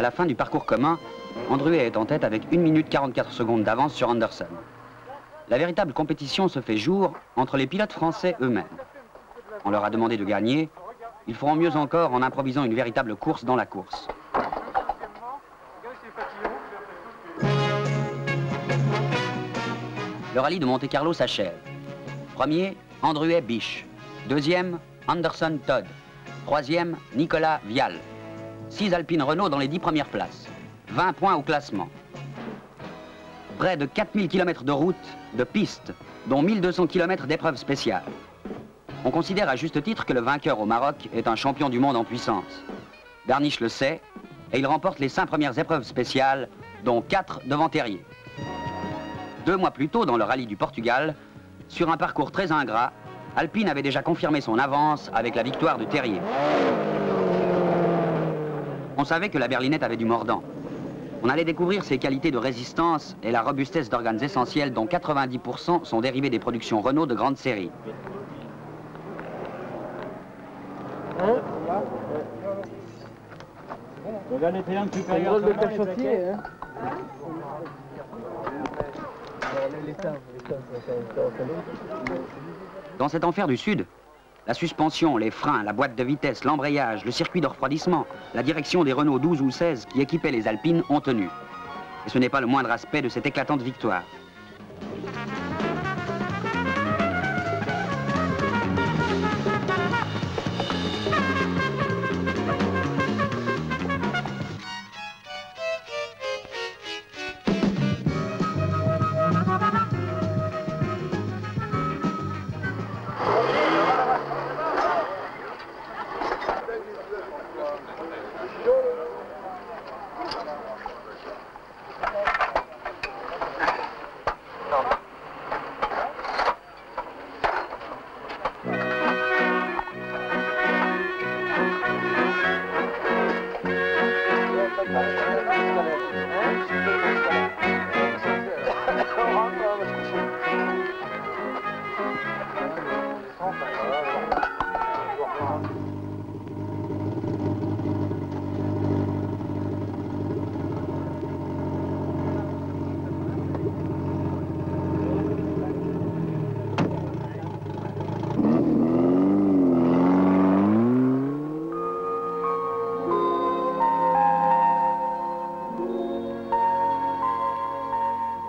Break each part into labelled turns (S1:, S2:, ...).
S1: la fin du parcours commun, Andruet est en tête avec 1 minute 44 secondes d'avance sur Anderson. La véritable compétition se fait jour entre les pilotes français eux-mêmes. On leur a demandé de gagner, ils feront mieux encore en improvisant une véritable course dans la course. Le rallye de Monte-Carlo s'achève. Premier, Andruet Biche. Deuxième, Anderson Todd. Troisième, Nicolas Vial. 6 Alpine Renault dans les 10 premières places. 20 points au classement. Près de 4000 km de route, de pistes, dont 1200 km d'épreuves spéciales. On considère à juste titre que le vainqueur au Maroc est un champion du monde en puissance. Darniche le sait, et il remporte les 5 premières épreuves spéciales, dont 4 devant Terrier. 2 mois plus tôt, dans le rallye du Portugal, sur un parcours très ingrat, Alpine avait déjà confirmé son avance avec la victoire de Terrier. On savait que la berlinette avait du mordant. On allait découvrir ses qualités de résistance et la robustesse d'organes essentiels dont 90% sont dérivés des productions Renault de grande série. Dans cet enfer du Sud, la suspension, les freins, la boîte de vitesse, l'embrayage, le circuit de refroidissement, la direction des Renault 12 ou 16 qui équipaient les Alpines ont tenu. Et ce n'est pas le moindre aspect de cette éclatante victoire.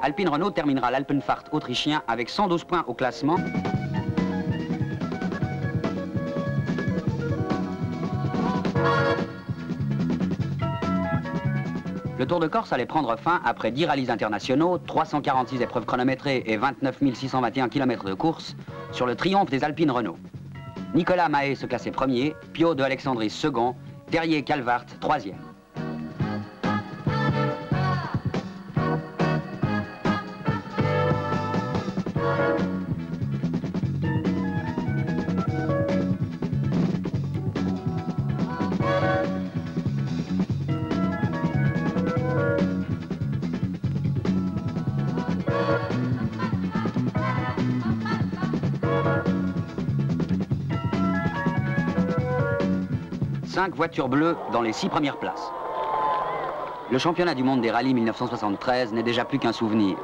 S1: Alpine Renault terminera l'Alpenfahrt autrichien avec 112 points au classement. Le Tour de Corse allait prendre fin après 10 rallyes internationaux, 346 épreuves chronométrées et 29 621 km de course sur le triomphe des Alpines Renault. Nicolas Mahé se classait premier, Pio de Alexandris second, Terrier Calvart troisième. Cinq voitures bleues dans les 6 premières places. Le championnat du monde des rallyes 1973 n'est déjà plus qu'un souvenir.